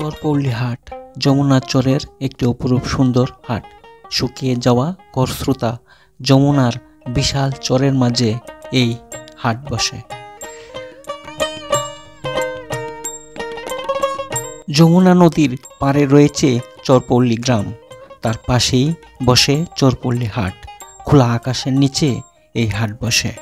চরপল্লী হাট যমুনা চরের একটি অপরূপ সুন্দর হাট। শুকিয়ে যাওয়া খরস্রোতা যমুনার বিশাল চরের মাঝে এই হাট বসে। যমুনা নদীর পাড়ে রয়েছে চরপল্লী গ্রাম, তার পাশেই বসে চরপল্লী হাট। খোলা আকাশের নিচে এই হাট বসে।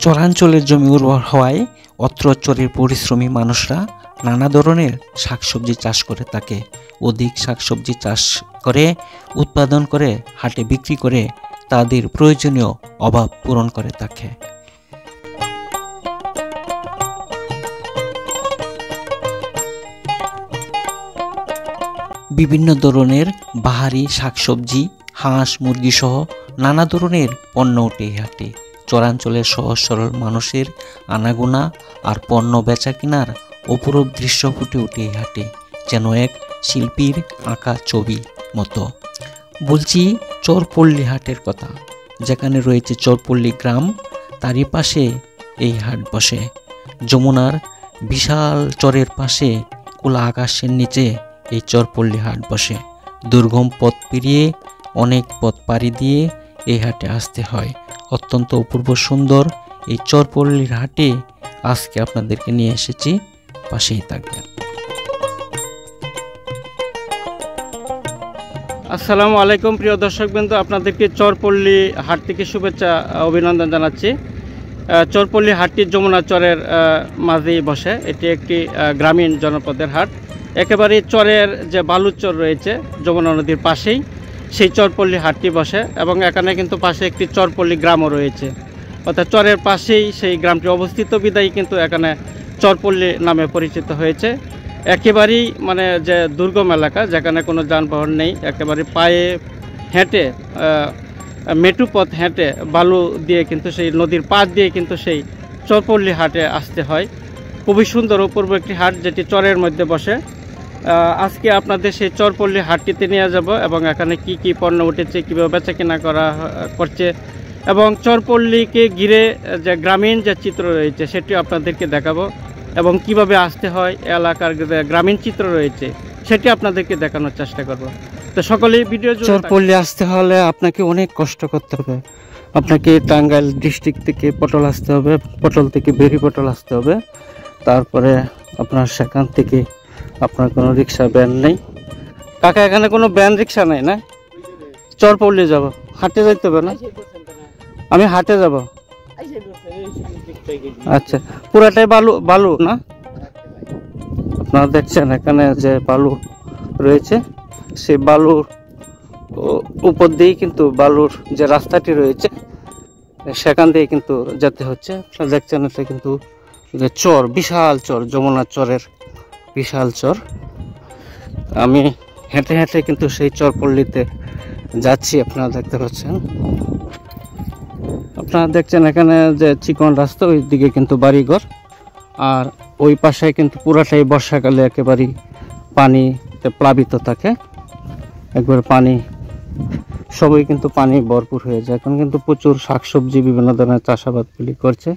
চরাঞ্চলের জমি উর্বর হওয়ায় অত্র চরের পরিশ্রমী মানুষরা নানা ধরনের শাকসবজি চাষ করে থাকে। অধিক শাকসবজি চাষ করে উৎপাদন করে হাটে বিক্রি করে তাদের প্রয়োজনীয় অভাব পূরণ করে থাকে। বিভিন্ন ধরনের বাহারি শাকসবজি, হাঁস মুরগি সহ নানা ধরনের পণ্য ওঠে এই হাটে। চরাঞ্চলের সহজ সরল মানুষের আনাগোনা আর পণ্য বেচা কেনার অপরূপ দৃশ্য ফুটে ওঠে এই হাটে, যেন এক শিল্পীর আঁকা ছবি মতো। বলছি চরপল্লী হাটের কথা, যেখানে রয়েছে চরপল্লী গ্রাম, তারই পাশে এই হাট বসে। যমুনার বিশাল চরের পাশে খোলা আকাশের নিচে এই চরপল্লী হাট বসে। দুর্গম পথ পেরিয়ে অনেক পথ পাড়ি দিয়ে এই হাটে আসতে হয়। অত্যন্ত অপূর্ব সুন্দর এই চরপল্লীর হাটে আজকে আপনাদেরকে নিয়ে এসেছি, পাশেই থাকবেন। আসসালামু আলাইকুম প্রিয় দর্শকবৃন্দ, আপনাদেরকে চরপল্লী হাট থেকে শুভেচ্ছা অভিনন্দন জানাচ্ছি। চরপল্লী হাটটি যমুনা চরের মাঝেই বসে। এটি একটি গ্রামীণ জনপদের হাট। একেবারে চরের যে বালুচর রয়েছে যমুনা নদীর পাশেই সেই চরপল্লী হাটটি বসে, এবং এখানে কিন্তু পাশে একটি চরপল্লী গ্রামও রয়েছে। অর্থাৎ চরের পাশেই সেই গ্রামটি অবস্থিত বিদায়ী কিন্তু এখানে চরপল্লী নামে পরিচিত হয়েছে। একেবারেই যে দুর্গম এলাকা, যেখানে কোনো যানবাহন নেই, একেবারে পায়ে হেঁটে মেটু পথ হেঁটে বালু দিয়ে কিন্তু সেই নদীর পাড় দিয়ে কিন্তু সেই চরপল্লী হাটে আসতে হয়। খুবই সুন্দর অপূর্ব একটি হাট, যেটি চরের মধ্যে বসে। আজকে আপনাদের সেই চরপল্লী হাটটিতে নিয়ে যাব এবং এখানে কি কি পণ্য উঠেছে, কীভাবে বেচা কেনা করছে, এবং চরপল্লীকে ঘিরে যে গ্রামীণ যে চিত্র রয়েছে সেটিও আপনাদেরকে দেখাবো, এবং কিভাবে আসতে হয় এলাকার যে গ্রামীণ চিত্র রয়েছে সেটি আপনাদেরকে দেখানোর চেষ্টা করব। তো সকলেই ভিডিও চরপল্লী আসতে হলে আপনাকে অনেক কষ্ট করতে হবে। আপনাকে টাঙ্গাইল ডিস্ট্রিক্ট থেকে পটল আসতে হবে, পটল থেকে বেরি পটল আসতে হবে। তারপরে আপনার সেখান থেকে আপনার কোনো রিক্সা ভ্যান নেই। কাকা এখানে কোনো ভ্যান রিক্সা নেই না? চরপল্লী যাব, হাটে যাইতে হবে না? আমি হাটে যাব। আচ্ছা, পুরাটাই বালু বালু না? আপনারা দেখছেন এখানে যে বালু রয়েছে, সেই বালুর উপর দিয়েই কিন্তু বালুর যে রাস্তাটি রয়েছে সেখান দিয়ে কিন্তু যেতে হচ্ছে। আপনারা দেখছেন এটা কিন্তু চর, বিশাল চর, যমুনা চরের বিশাল চর। আমি হেঁটে হেঁটে কিন্তু সেই চরপল্লীতে যাচ্ছি, আপনারা দেখতে পাচ্ছেন। আপনারা দেখছেন এখানে যে চিকন রাস্তা, ওই দিকে কিন্তু বাড়িঘর, আর ওই পাশে কিন্তু পুরাটাই বর্ষাকালে একেবারেই পানিতে প্লাবিত থাকে। একবার পানি, সবই কিন্তু পানি ভরপুর হয়ে যায়। এখন কিন্তু প্রচুর শাকসবজি বিভিন্ন ধরনের চাষাবাদগুলি করছে।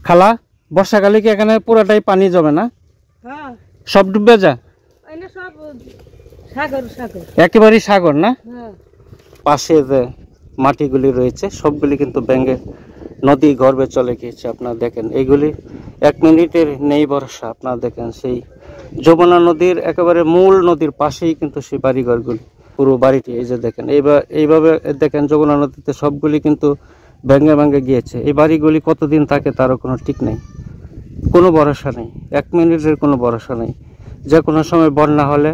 খালা, বর্ষাকালে কি এখানে পুরাটাই পানি জমে না? সব ডুবে যায়, একেবারেই সাগর না? পাশে যে মাটিগুলি রয়েছে সবগুলি কিন্তু ভেঙে নদী গর্ভে চলে গিয়েছে। আপনারা দেখেন এইগুলি 1 মিনিটের নেই ভরসা। আপনারা দেখেন সেই যমুনা নদীর একেবারে মূল নদীর পাশেই কিন্তু সেই বাড়িঘরগুলি, পুরো বাড়িটি এই যে দেখেন এইভাবে দেখেন যমুনা নদীতে সবগুলি কিন্তু ভেঙে ভেঙে গিয়েছে। এই বাড়িগুলি কতদিন থাকে তারও কোনো ঠিক নেই, কোনো ভরসা নেই, 1 মিনিটের কোনো ভরসা নেই। যে কোনো সময় বন্যা হলে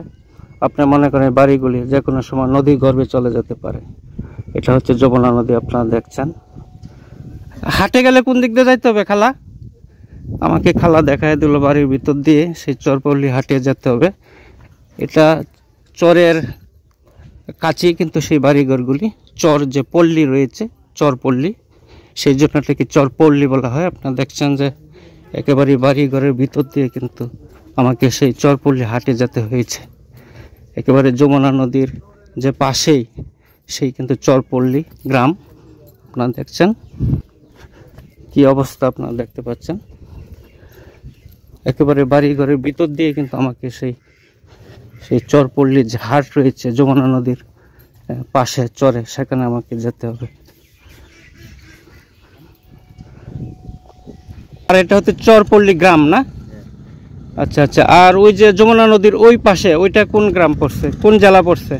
আপনি মনে করেন বাড়িগুলি যে কোনো সময় নদী গর্ভে চলে যেতে পারে। এটা হচ্ছে যমুনা নদী, আপনারা দেখছেন। হাটে গেলে কোন দিক দিয়ে যাইতে হবে খালা? আমাকে খালা দেখায় দিল বাড়ির ভিতর দিয়ে সেই চরপল্লী হাটে যেতে হবে। এটা চরের কাছেই কিন্তু সেই বাড়িঘরগুলি, চর যে পল্লী রয়েছে চরপল্লী, সেই জন্য এটাকে চরপল্লী বলা হয়। আপনারা দেখছেন যে একেবারে বাড়িঘরের ভিতর দিয়ে কিন্তু আমাকে সেই চরপল্লী হাটে যেতে হয়েছে। একেবারে যমুনা নদীর যে পাশেই সেই কিন্তু চরপল্লী গ্রাম। আপনারা দেখছেন কি অবস্থা, আপনারা দেখতে পাচ্ছেন একেবারে বাড়ি ঘরের ভিতর দিয়ে কিন্তু আমাকে সেই চরপল্লী যে হাট রয়েছে যমুনা নদীর পাশে চরে, সেখানে আমাকে যেতে হবে। আর এটা হচ্ছে চরপল্লী গ্রাম না? আচ্ছা আচ্ছা। আর ওই যে যমুনা নদীর ওই পাশে ওইটা কোন গ্রাম পড়ছে, কোন জেলা পড়ছে?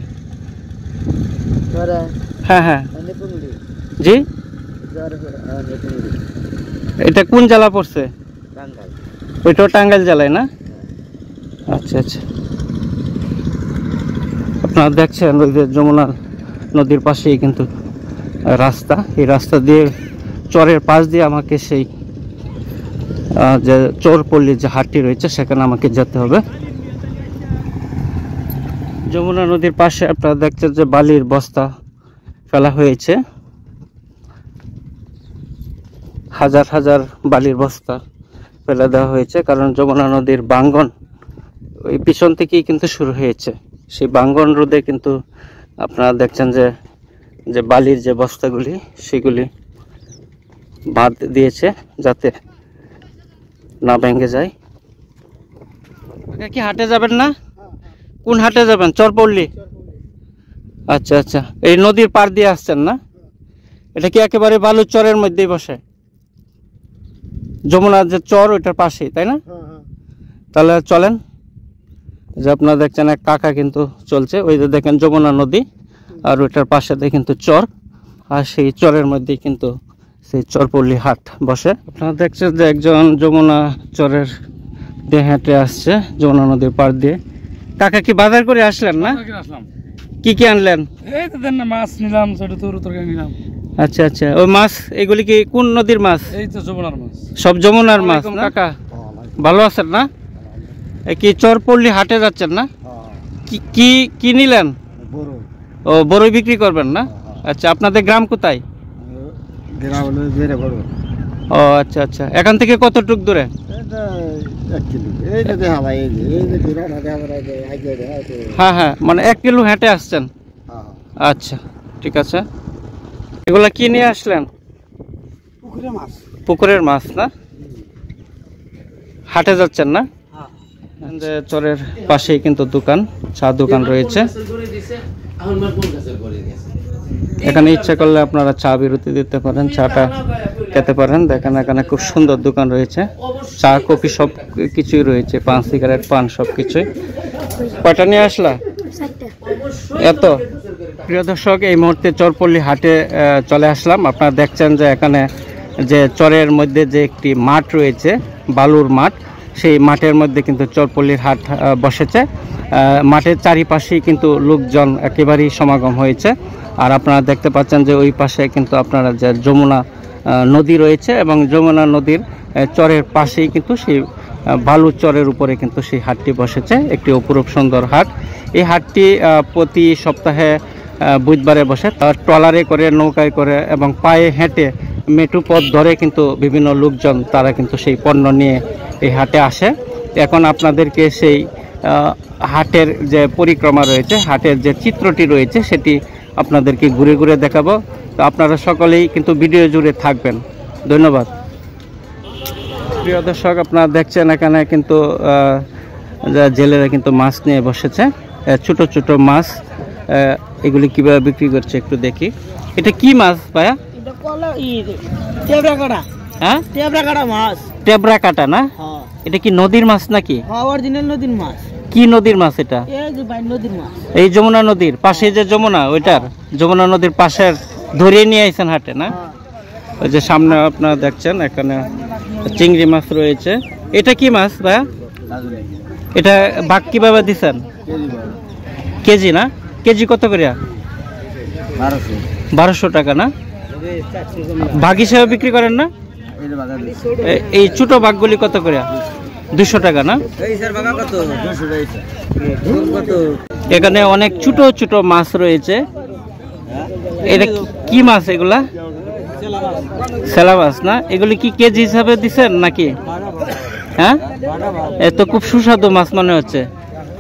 হ্যাঁ হ্যাঁ জি, এটা কোন জেলা পড়ছে? ওইটাও টাঙ্গাইল জেলায় না? আচ্ছা আচ্ছা। আপনারা দেখছেন ওই যে যমুনা নদীর পাশেই কিন্তু রাস্তা, এই রাস্তা দিয়ে চরের পাশ দিয়ে আমাকে সেই যে চরপল্লী যে হাটটি রয়েছে সেখানে আমাকে যেতে হবে। যমুনা নদীর পাশে আপনারা দেখছেন যে বালির বস্তা ফেলা হয়েছে, হাজার হাজার বালির বস্তা ফেলে দেওয়া হয়েছে, কারণ যমুনা নদীর বাঙ্গন ওই পিছন থেকেই কিন্তু শুরু হয়েছে। সেই বাঙ্গন রোধে কিন্তু আপনারা দেখছেন যে বালির যে বস্তাগুলি সেগুলি বাঁধ দিয়েছে যাতে না ভেঙে যায়। কি হাটে যাবেন না? কোন হাটে যাবেন? চরপল্লী। আচ্ছা আচ্ছা। এই নদীর পার দিয়ে আসছেন না? এটা কি একেবারে বালুর চরের মধ্যেই বসে? যমুনার যে চর ওইটার পাশেই, তাই না? তাহলে চলেন। যে আপনারা দেখছেন এক কাকা কিন্তু চলছে, ওই যে দেখেন যমুনা নদী আর ওইটার পাশেতে কিন্তু চর, আর সেই চরের মধ্যেই কিন্তু সেই চরপল্লী হাট বসে। আপনারা দেখছেন যে একজন যমুনা চরের দিয়ে হেঁটে আসছে যমুনা নদীর পাড় দিয়ে। কাকা কি বাজার করে আসলেন না? কি কি আনলেন? এই তো দেন না, মাছ নিলাম, ছোট তরকারি নিলাম। আচ্ছা আচ্ছা। ওই মাছ এগুলি কি কোন নদীর মাছ? এই তো যমুনার মাছ। সব যমুনার মাছ না? কাকা ভালো আছেন না? কি চরপল্লী হাটে যাচ্ছেন না? কি কি নিলেন? ও বড়ই বিক্রি করবেন না? আচ্ছা। আপনাদের গ্রাম কোথায়? ও আচ্ছা আচ্ছা। এখান থেকে কতটুক দূরে? হ্যাঁ হ্যাঁ, মানে 1 কিলো হেঁটে আসছেন? আচ্ছা ঠিক আছে। এগুলা কি নিয়ে আসলেন? পুকুরের মাছ না? হাটে যাচ্ছেন না? চরের পাশেই কিন্তু দোকান, চা দোকান রয়েছে। এখানে ইচ্ছা করলে আপনারা চা বিরতি দিতে পারেন, চাটা খেতে পারেন। দেখেন এখানে খুব সুন্দর দোকান রয়েছে, চা কফি সব কিছুই রয়েছে, পান সিগারেট পান সব কিছুই। কয়টা নিয়ে আসলা? এত? প্রিয় দর্শক, এই মুহূর্তে চরপল্লী হাটে চলে আসলাম। আপনারা দেখছেন যে এখানে যে চরের মধ্যে যে একটি মাঠ রয়েছে, বালুর মাঠ, সেই মাঠের মধ্যে কিন্তু চরপল্লীর হাট বসেছে। মাঠের চারিপাশেই কিন্তু লোকজন একেবারেই সমাগম হয়েছে। আর আপনারা দেখতে পাচ্ছেন যে ওই পাশে কিন্তু আপনারা যে যমুনা নদী রয়েছে এবং যমুনা নদীর চরের পাশেই কিন্তু সেই বালুর চরের উপরে কিন্তু সেই হাটটি বসেছে, একটি অপরূপ সুন্দর হাট। এই হাটটি প্রতি সপ্তাহে বুধবারে বসে। তার ট্রলারে করে, নৌকায় করে এবং পায়ে হেঁটে মেটু পথ ধরে কিন্তু বিভিন্ন লোকজন তারা কিন্তু সেই পণ্য নিয়ে এই হাটে আসে। এখন আপনাদেরকে সেই হাটের যে পরিক্রমা রয়েছে, হাটের যে চিত্রটি রয়েছে সেটি আপনাদেরকে ঘুরে ঘুরে দেখাবো। তো আপনারা সকলেই কিন্তু ভিডিও জুড়ে থাকবেন। ধন্যবাদ। প্রিয় দর্শক, আপনারা দেখছেন এখানে কিন্তু জেলেরা কিন্তু মাছ নিয়ে বসেছে, ছোট ছোট মাছ। এগুলি কিভাবে বিক্রি করছে একটু দেখি। এটা কি মাছ ভাইয়া? হ্যাঁ, টেবরা কাটা না? এটা কি নদীর মাছ নাকি? অরিজিনাল নদীর মাছ। কি নদীর মাছ এটা? এই যমুনা নদীর পাশে যে যমুনা, ওইটার যমুনা নদীর পাশের ধরিয়ে নিয়ে আইছেন হাটে না? ওই যে সামনে আপনারা দেখছেন এখানে চিংড়ি মাছ রয়েছে। এটা কি মাছ ভাইয়া? এটা ভাগ কিভাবে দিচ্ছেন? কেজি না? কেজি কত করে? 1200 টাকা না? ভাগ হিসাবে বিক্রি করেন না? এই ছোট ভাগগুলি কত করে? 200 টাকা না? এখানে অনেক ছোট ছোট মাছ রয়েছে। এটা কি মাছ? এগুলা সেলা মাছ না? এগুলি কি কেজি হিসাবে দিচ্ছেন নাকি? হ্যাঁ, এত খুব সুস্বাদু মাছ মনে হচ্ছে।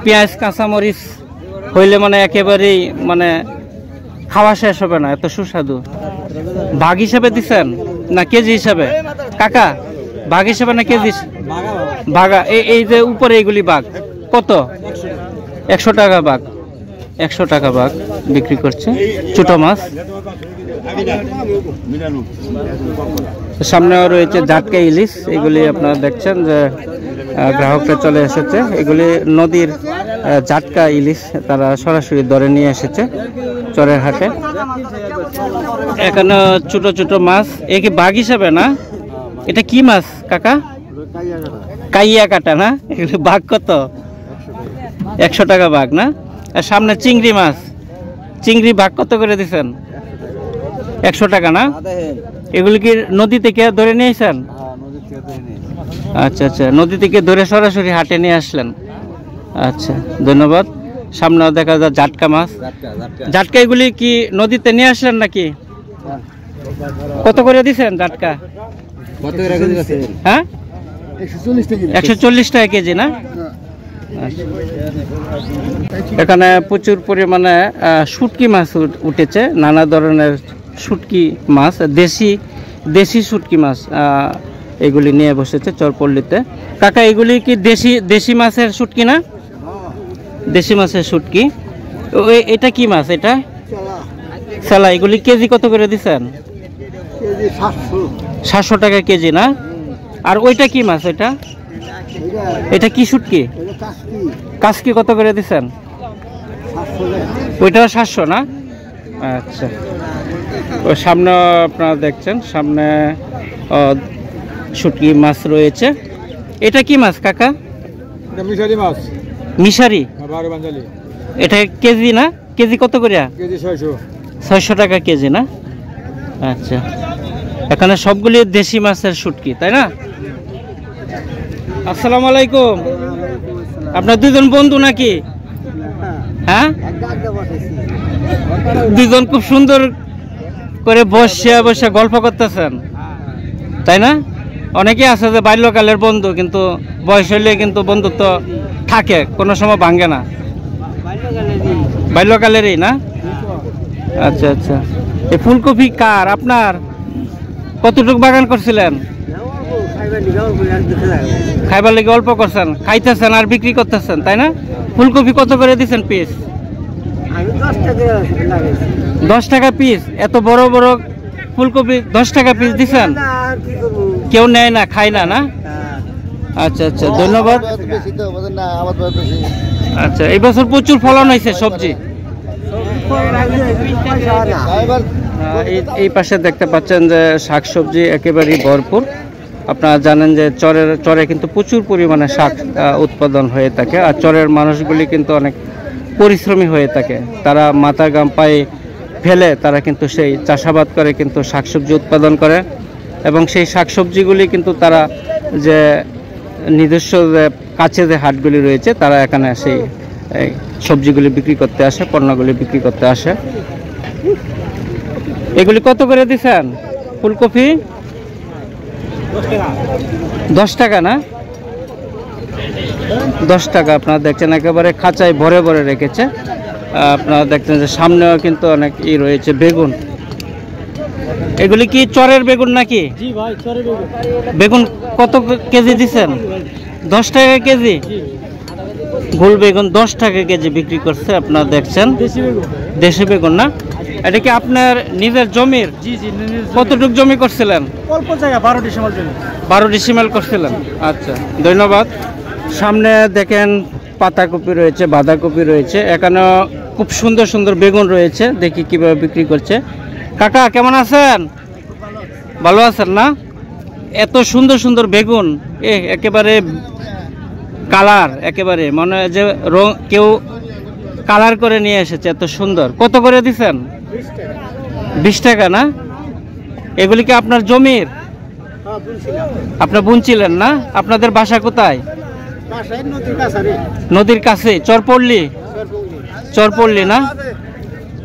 পেঁয়াজ কাঁচামরিচ হইলে মানে একেবারেই মানে খাওয়া শেষ হবে না, এত সুস্বাদু। ভাগ হিসাবে দিচ্ছেন না কেজি হিসাবে? কাকা ভাগ হিসাবে না কেজি? ভাগা। এই যে উপরে এইগুলি ভাগ কত? 100 টাকা ভাগ। 100 টাকা ভাগ বিক্রি করছে ছোট মাছ। সামনেও রয়েছে জাটকা ইলিশ, এগুলি আপনারা দেখছেন যে গ্রাহকরা চলে এসেছে। এগুলি নদীর জাটকা ইলিশ, তারা সরাসরি ধরে নিয়ে এসেছে চরের হাটে। এখানে ছোট ছোট মাছ, এ কি বাঘ হিসাবে না? এটা কি মাছ কাকা? কাইয়া কাটা না? এগুলি বাঘ কত? 100 টাকা বাঘ না? আর সামনে চিংড়ি মাছ, চিংড়ি বাঘ কত করে দিচ্ছেন? 100 টাকা না? এগুলি কি নদী থেকে ধরে নিয়েছেন? আচ্ছা আচ্ছা, নদী থেকে ধরে সরাসরি হাটে নিয়ে আসলেন। আচ্ছা ধন্যবাদ। সামনেও দেখা যায় জাটকা মাছ। জাটকা এগুলি কি নদীতে নিয়ে আসলেন নাকি? কত করে দিচ্ছেন জাটকা? হ্যাঁ 140 টাকা কেজি না? আচ্ছা। এখানে প্রচুর পরিমাণে শুটকি মাছ উঠেছে, নানা ধরনের শুটকি মাছ, দেশি শুটকি মাছ এগুলি নিয়ে বসেছে চরপল্লীতে। কাকা এগুলি কি দেশি মাছের শুটকি না? দেশি মাছের শুটকি। এটা কি মাছ? এটা সেলা। এগুলি কেজি কত করে দিচ্ছেন? 700 টাকা কেজি না? আর ওইটা কি মাছ? এটা কি শুটকি? কাসকি কত করে দিচ্ছেন? ওইটাও 700 না? আচ্ছা। ওই সামনে আপনারা দেখছেন, সামনে শুটকি মাছ রয়েছে। এটা কি মাছ কাকা? মিশারি মাছ। মিশারি? এটা কেজি না? কেজি কত করে? কেজি 600। 600 টাকা কেজি না? আচ্ছা। এখানে সবগুলি দেশি মাছের শুটকি, তাই না? আসসালামু আলাইকুম। আপনার দুজন বন্ধু নাকি? হ্যাঁ, দুজন খুব সুন্দর করে বসে গল্প করতেছেন, তাই না? অনেকে আছে যে বাল্যকালের বন্ধু, কিন্তু বয়স হইলে কিন্তু বন্ধুত্ব থাকে, কোনো সময় ভাঙে না। বাল্যকালেরই না? আচ্ছা আচ্ছা। এই ফুলকপি কার? আপনার? কতটুকু বাগান করছিলেন? খাইবার লেগে অল্প করছেন, খাইতেছেন আর বিক্রি করতেছেন, তাই না? ফুলকপি কত করে দিচ্ছেন পিস? 10 টাকা পিস। এত বড় বড় ফুলকপি 10 টাকা পিস দিচ্ছেন? কেউ নেয় না, খায় না, না? আচ্ছা আচ্ছা, ধন্যবাদ। আচ্ছা, এই বছর প্রচুর ফলন হয়েছে সবজি। এই পাশে দেখতে পাচ্ছেন যে শাকসবজি একেবারেই ভরপুর। আপনারা জানেন যে চরে কিন্তু প্রচুর পরিমাণে শাক উৎপাদন হয়ে থাকে, আর চরের মানুষগুলি কিন্তু অনেক পরিশ্রমী হয়ে থাকে। তারা মাথা ঘাম পায়ে ফেলে তারা কিন্তু সেই চাষাবাদ করে, কিন্তু শাকসবজি উৎপাদন করে, এবং সেই শাকসবজিগুলি কিন্তু তারা যে নিজস্ব যে কাছে যে হাটগুলি রয়েছে, তারা এখানে সেই সবজিগুলি বিক্রি করতে আসে, পণ্যগুলি বিক্রি করতে আসে। এগুলি কত করে দিচ্ছেন? ফুলকপি 10 টাকা না? 10 টাকা। আপনারা দেখছেন একেবারে খাঁচায় ভরে ভরে রেখেছে। আপনারা দেখছেন যে সামনেও কিন্তু অনেক রয়েছে বেগুন। এগুলি কি চরের বেগুন নাকি? জি ভাই, চরের বেগুন। বেগুন কত কেজি দিচ্ছেন? 10 টাকা কেজি। গোল বেগুন 10 টাকা কেজি বিক্রি করছে। আপনারা দেখছেন দেশি বেগুন না? এটা কি আপনার নিজের জমির? জি জি। কতটুকু জমি করছিলেন? অল্প জায়গা, 12 ডিসেম্বর জমি। 12 ডিসিমেল করছিলেন। আচ্ছা, ধন্যবাদ। সামনে দেখেন পাতাকপি রয়েছে, বাঁধাকপি রয়েছে, এখানে খুব সুন্দর সুন্দর বেগুন রয়েছে। দেখি কিভাবে বিক্রি করছে। কাকা কেমন আছেন? ভালো আছেন না? এত সুন্দর সুন্দর বেগুন, একেবারে কালার, একেবারে মনে হয় যে কেউ কালার করে নিয়ে এসেছে, এত সুন্দর। কত করে দিচ্ছেন? 20 টাকা না? এগুলি কি আপনার জমির? আপনার বুনছিলেন না? আপনাদের বাসা কোথায়? নদীর কাছে? চরপল্লী? চরপল্লী না?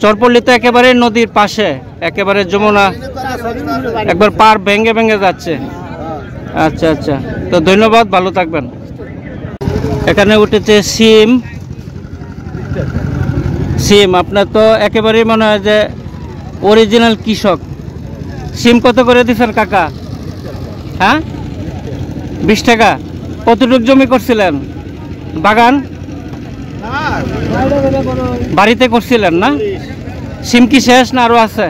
চরপল্লী তো একেবারে নদীর পাশে, একেবারে যমুনা একবার পার ভেঙে ভেঙে যাচ্ছে। আচ্ছা আচ্ছা, তো ধন্যবাদ, ভালো থাকবেন। এখানে উঠেছে সিম আপনার তো একেবারেই মনে হয় যে অরিজিনাল কৃষক। সিম কত করে দিচ্ছেন কাকা? হ্যাঁ 20 টাকা। কতটুক জমি করছিলেন? বাগান বাড়িতে করছিলেন না? সিম কি শেষ না আরো আছে?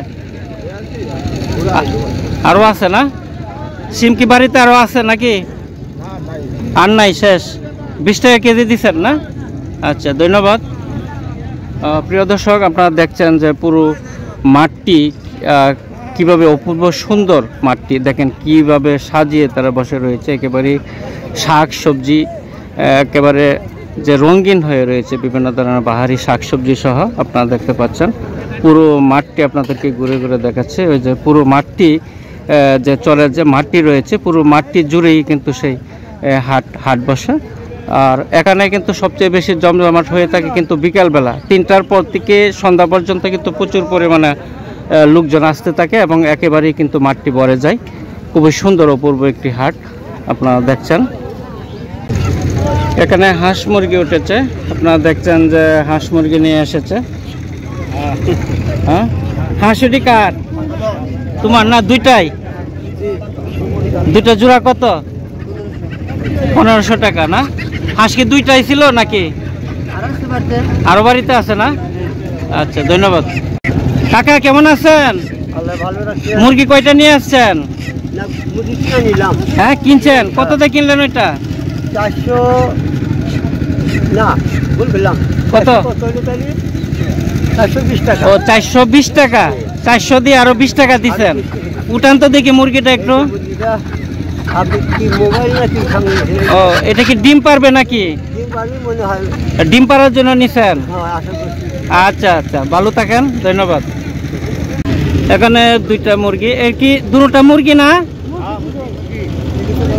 আরো আছে না? সিম কি বাড়িতে আরো আছে নাকি? আর নাই, শেষ। 20 টাকা কেজি দিচ্ছেন না? আচ্ছা, ধন্যবাদ। প্রিয় দর্শক, আপনারা দেখছেন যে পুরো মাঠটি কিভাবে অপূর্ব সুন্দর। মাঠটি দেখেন কিভাবে সাজিয়ে তারা বসে রয়েছে, একেবারে শাক সবজি একেবারে যে রঙিন হয়ে রয়েছে, বিভিন্ন ধরনের বাহারি শাকসবজি সহ আপনারা দেখতে পাচ্ছেন। পুরো মাঠটি আপনাদেরকে ঘুরে ঘুরে দেখাচ্ছে। ওই যে পুরো মাঠটি যে চরের যে মাঠটি রয়েছে, পুরো মাঠটি জুড়েই কিন্তু সেই হাট বসে। আর এখানে কিন্তু সবচেয়ে বেশি জমজমাট হয়ে থাকে কিন্তু বিকালবেলা 3টার পর থেকে সন্ধ্যা পর্যন্ত কিন্তু প্রচুর পরিমাণে লোকজন আসতে থাকে এবং একেবারেই কিন্তু মাঠটি ভরে যায়। খুবই সুন্দর অপূর্ব একটি হাট আপনারা দেখছেন। এখানে হাঁস মুরগি উঠেছে, আপনারা দেখছেন যে হাঁস মুরগি নিয়ে এসেছে। হ্যাঁ, হাঁসটি কার? তোমার না? দুইটাই? দুইটা জোড়া কত? 1500 টাকা না? হাঁস কি দুইটাই ছিল নাকি আরো বাড়িতে আছে না? আচ্ছা, ধন্যবাদ। কাকা কেমন আছেন? মুরগি কয়টা নিয়ে আসছেন? হ্যাঁ, কিনছেন? কত দিয়ে কিনলেন ওইটা? 400 না বললাম কত? 420 টাকা। ও 420 টাকা। 400 দিয়ে আরো 20 টাকা দিচ্ছেন। উঠান তো দেখি মুরগিটা একটু। আপনি কি মোবাইল নাকি সামনে? ও, এটা কি ডিম পারবে নাকি? মনে হয় ডিম পাড়ার জন্য নিছেন? হ্যাঁ, আশা করছি। আচ্ছা আচ্ছা, ভালো থাকেন, ধন্যবাদ। এখানে দুইটা মুরগি। এর কি দুটোটা মুরগি না?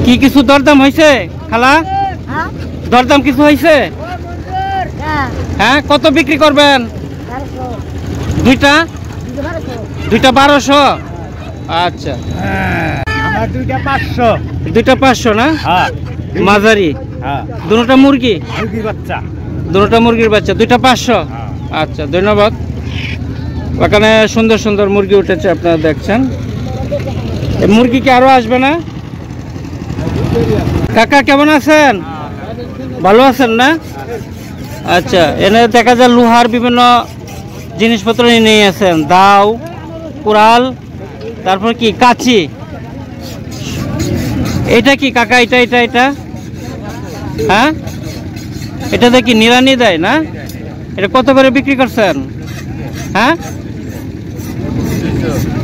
কি কিছু দরদাম হয়েছে খালা? দরদাম কিছু হয়েছে? হ্যাঁ, কত বিক্রি করবেন? দুইটা 1200। আচ্ছা, আমার দুইটা 500। দুইটা 500 না? হ্যাঁ মাঝারি হ্যাঁ, দুটোটা মুরগি? মুরগির বাচ্চা। দুটোটা মুরগির বাচ্চা, দুইটা 500। আচ্ছা, ধন্যবাদ। এখানে সুন্দর সুন্দর মুরগি উঠেছে আপনারা দেখছেন। এই মুরগি কি আরো আসবে না? কাকা কেমন আছেন? ভালো আছেন না? আচ্ছা, এনে দেখা যায় লোহার বিভিন্ন জিনিসপত্র নিয়ে আছেন। দাও, কুড়াল, তারপর কি কাঁচি। এটা কি কাকা? এটা হ্যাঁ, এটা দেখি নিরানি দেয় না? এটা কত করে বিক্রি করছেন? হ্যাঁ,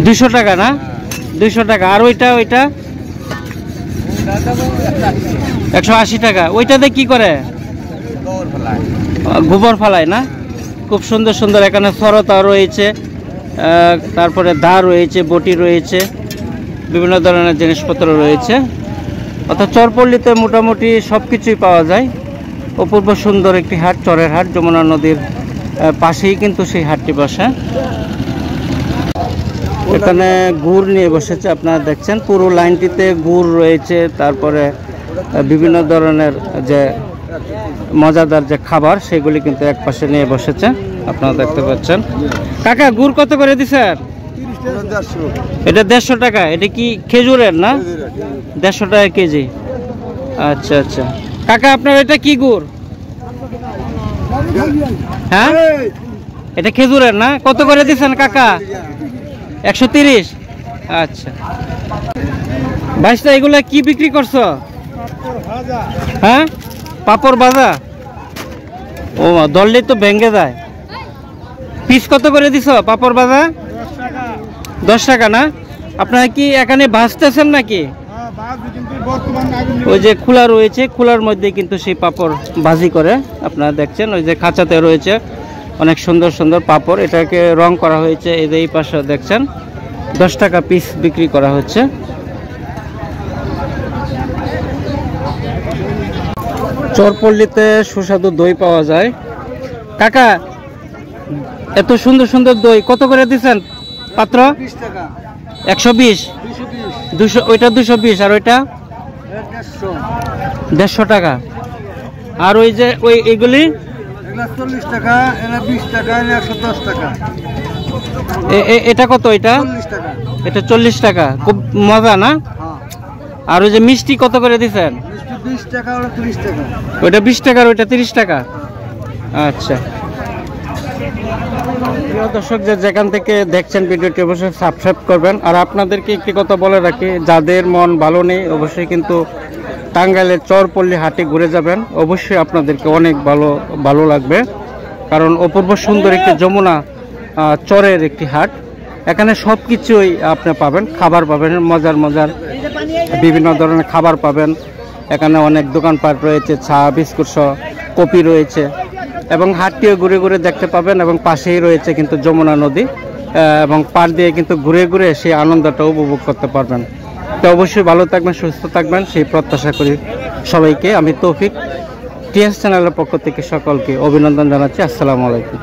200 টাকা না? 200 টাকা। আর ওইটা 180 টাকা। ওইটাতে কি করে? গোবর ফালায় না? খুব সুন্দর সুন্দর এখানে সরতা রয়েছে, তারপরে দা রয়েছে, বটি রয়েছে, বিভিন্ন ধরনের জিনিসপত্র রয়েছে। অর্থাৎ চরপল্লীতে মোটামুটি সব কিছুই পাওয়া যায়। অপূর্ব সুন্দর একটি হাট, চরের হাট। যমুনা নদীর পাশেই কিন্তু সেই হাটটি বসে। এখানে গুড় নিয়ে বসেছে, আপনারা দেখছেন পুরো লাইনটিতে গুড় রয়েছে। তারপরে বিভিন্ন ধরনের যে মজাদার যে খাবার, সেগুলি কিন্তু এক পাশে নিয়ে বসেছে, আপনারা দেখতে পাচ্ছেন। কাকা, গুড় কত করে দিচ্ছেন? এটা 150 টাকা। এটা কি খেজুরের না? 150 টাকা কেজি। আচ্ছা আচ্ছা। কাকা, আপনার এটা কি গুড়? হ্যাঁ, এটা খেজুরের না? কত করে দিচ্ছেন কাকা? 130। আচ্ছা, ভাইস্তা এগুলা কি বিক্রি করছো? হ্যাঁ, পাপড় ভাজা। ও, দললে তো ভেঙে যায়। পিস কত করে দিছ পাপড় ভাজা? 10 টাকা না? আপনারা কি এখানে ভাজতেছেন নাকি? ওই যে খোলা রয়েছে, খোলার মধ্যে কিন্তু সেই পাপড় ভাজি করে আপনারা দেখছেন। ওই যে খাঁচাতে রয়েছে অনেক সুন্দর সুন্দর পাপড়, এটাকে রং করা হয়েছে। এই পাশে দেখছেন 10 টাকা পিস বিক্রি করা হচ্ছে। চরপল্লীতে সুস্বাদু দই পাওয়া যায়। কাকা, এত সুন্দর সুন্দর দই কত করে দিচ্ছেন পাত্র? 120। 200, ওইটা 220 আর ওইটা 150 টাকা। আর ওই যে এইগুলি এগুলা 40 টাকা, এরা 20 টাকা, এরা 110 টাকা, এটা কত? এটা 40 টাকা। এটা 40 টাকা। খুব মজা না? হ্যাঁ, আর ওই যে মিষ্টি কত করে দিচ্ছেন? মিষ্টি 20 টাকা, ওরা 30 টাকা। ওইটা 20 টাকা আর ওইটা 30 টাকা। আচ্ছা, প্রিয় দর্শক, যেখান থেকে দেখছেন ভিডিওটি অবশ্যই সাবস্ক্রাইব করবেন। আর আপনাদেরকে একটি কথা বলে রাখি, যাদের মন ভালো নেই অবশ্যই কিন্তু টাঙ্গাইলের চরপল্লী হাটে ঘুরে যাবেন, অবশ্যই আপনাদেরকে অনেক ভালো লাগবে। কারণ অপূর্ব সুন্দর একটি যমুনা চরের একটি হাট। এখানে সব কিছুই আপনি পাবেন, খাবার পাবেন, মজার বিভিন্ন ধরনের খাবার পাবেন। এখানে অনেক দোকানপাট রয়েছে, চা বিস্কুট সহ, কপি রয়েছে, এবং হাটটিও ঘুরে ঘুরে দেখতে পাবেন। এবং পাশেই রয়েছে কিন্তু যমুনা নদী, এবং পার দিয়ে কিন্তু ঘুরে ঘুরে সেই আনন্দটা উপভোগ করতে পারবেন। তো অবশ্যই ভালো থাকবেন, সুস্থ থাকবেন, সেই প্রত্যাশা করি সবাইকে। আমি তৌফিক, টিএস চ্যানেলের পক্ষ থেকে সকলকে অভিনন্দন জানাচ্ছি। আসসালামু আলাইকুম।